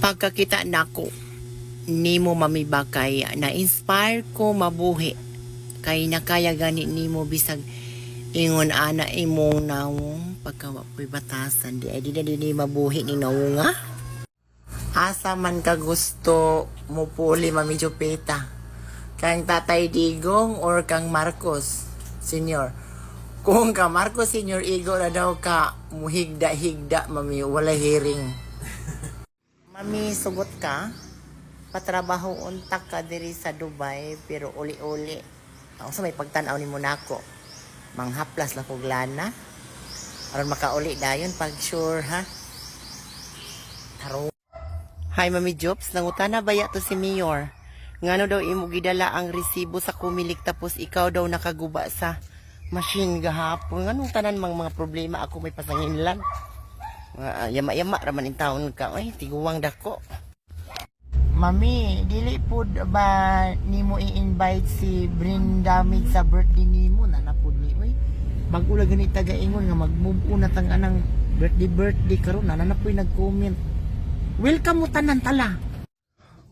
Pagkakita nako nimo mami bakay na-inspire ko mabuhi kay nakaya gani nimo bisag ingon ana imong nawong pagkawapoy batasan di na din mabuhi ni nawong nga. Asa man ka gusto mo puli Mami Jupita? Kang Tatay Digong or kang Marcos Senior? Kung ka Marcos Senior, igo na daw ka muhigda-higda, Mami, wala hearing. Mami, sugot ka? Patrabaho untak ka diri sa Dubai, pero uli-uli. Ako sa may pagtanaw ni Monaco. Manghaplas na kog lana. Aron makauli dayon pag sure, ha? Taro. Hi, Mami Jobs. Nangutana baya to si Mayor. Ngano daw imo gidala ang resibo sa kumilik tapos ikaw daw nakaguba sa machine gahapon. Nganong tanan mga problema ako may pasanginlan. Yama-yama raman in taon ka. Ay, tiguwang dako. Mami, dili po ba nimo i-invite si Brindamig sa birthday nimo? Nanapod ni. Uy, bago lang ganit taga-ingon nga mag-move una tang anang birthday karon nananapoy nag-comment. Welcome mo tanan tala.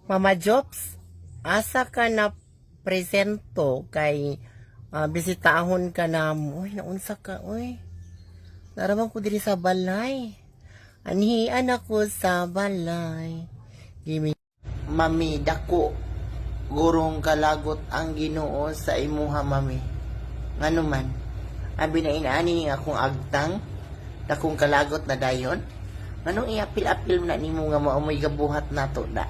Mama Jobs, asa ka na presento kay bisitahon ka na mo. Uy, naunsa ka, uy. Naramang ko diri sa balay. Anhian ako sa balay. Gimi. Mami, dako. Gurong kalagot ang Ginoo sa imuha, mami. Ngano man? Abi na inaani akong agtang. Dakong kalagot na dayon. Anong iapil-apil na nimo nga maamoy gabuhat nato da?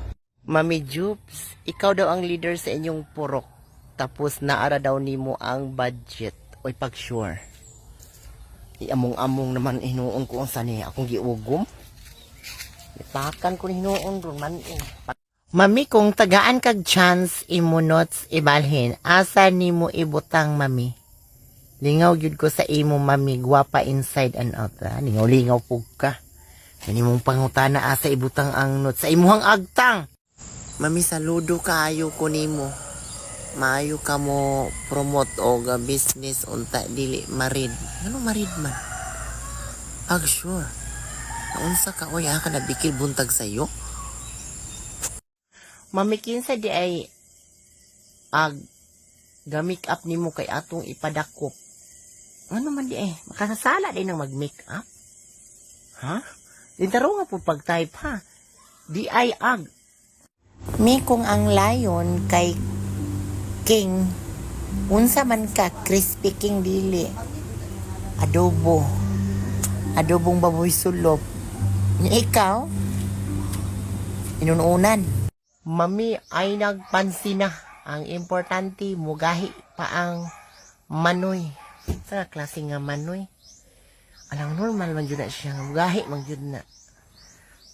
Mami Jupes, ikaw daw ang leader sa inyong purok. Tapos naara daw nimo ang budget. Oy pag sure. Iamong-among naman hinuon ko unsa ni akong giugom. Itakan ko hinuon ron man. Mami, kung tagaan kag chance imo notes ibalhin, asa nimo ibutang mami? Lingaw gyud ko sa imo mami, gwapa inside and out. Lingaw-lingaw pug ka. Kani mong pangutana asa ibutang ang notes sa imuhang agtang. Mami, saludo kaayo ko nimo. Maayo ka mo promote o ga business unta dili marid. Ano marid man? Pag sure. Naunsa ka oy ka nabikil buntag sayo? Mami, kinsa di ay ga-make up nimo kay atong ipadakop. Ano man di ay makasasala din ng mag-make up? Ha? Dintaro nga po pag-type ha. Di ay ag. Mi kung ang lion kay king. Unsa man ka crispy king dili. Adobo. Adobong baboy sulop. Ikaw? Inununan. Mami ay nagpansin na. Ang importante mugahi pa ang manoy. Sa klase nga manoy. Alang normal man yun na siya. Mugahi man yun na.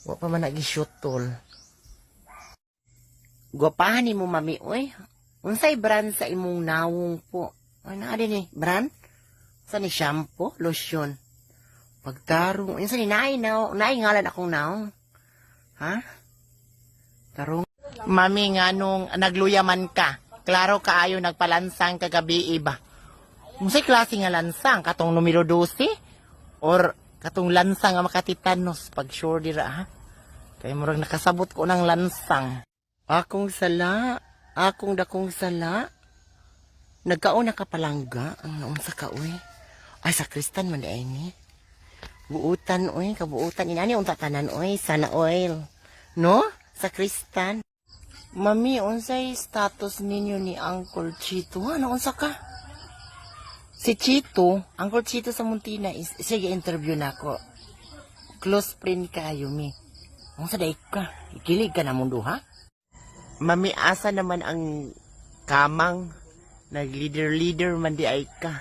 Wa pa man nag-shoot tol. Gwapahan ni mo mami. Uy, unsay brand sa imong nawong po? Ay na din eh. Brand? Sa ni shampoo? Lotion? Pagtarong. Yun sa ni naay ngalan akong nawong. Ha? Tarong. Mami nga nung nagluyaman ka. Klaro kaayo nagpalansang kagabi iba. Unsay klase nga lansang? Katong numero 12? Or katong lansang nga makatitanos pag sure dira ha. Kaya murag nakasabot ko ng lansang. Akong sala, akong dakong sala. Nagkaon nakapalangga ang naunsa ka uy. Ay sa Kristan man ay ni. Buutan uy, kabuutan inani unta tanan uy, sana oil. No? Sa Kristan. Mami, unsay status ninyo ni Uncle Chito? Ano unsa ka? Si Chito, Uncle Chito sa Muntina, siya interview na ako. Close friend kayo, mi. Ang saday ka, ikilig ka na mundo, ha? Mami, asa naman ang kamang nag-leader man di ay ka.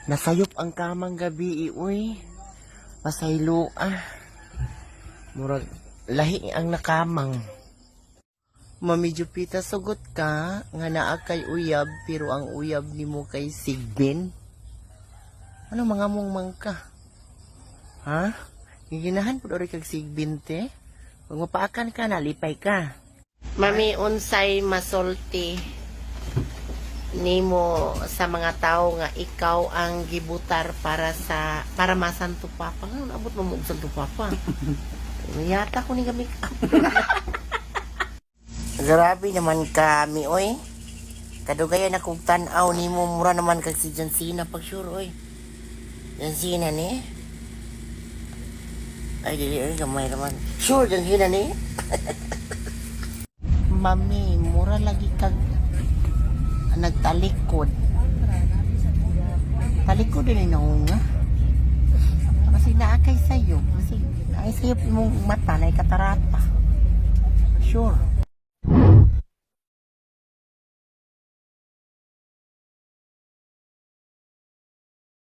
Nasayop ang kamang gabi, uy. Pasaylo, Murag, lahi ang nakamang. Mami Jupita, sugot ka nga naa kay uyab pero ang uyab nimo kay Sigbin. Ano mga mong mangka? Ha? Giginahan po rin kag Sigbin te? Kung mapaakan ka, nalipay ka. Mami, unsay masulti nimo sa mga tao nga ikaw ang gibutar para masanto papa. Ano abot mo mo santo papa? Yata ko ni gamit. Grabe naman kami, oy. Kadugayan akong tanaw ni mo. Mura naman kag si John Cena pag sure, oy. John Cena ni. Ay, dili, oy, gamay naman. Sure, John Cena ni. Mami, mura lagi kag nagtalikod. Talikod din na nga. Kasi naakay sa'yo. Kasi naakay sa'yo mong mata na katarata. Sure.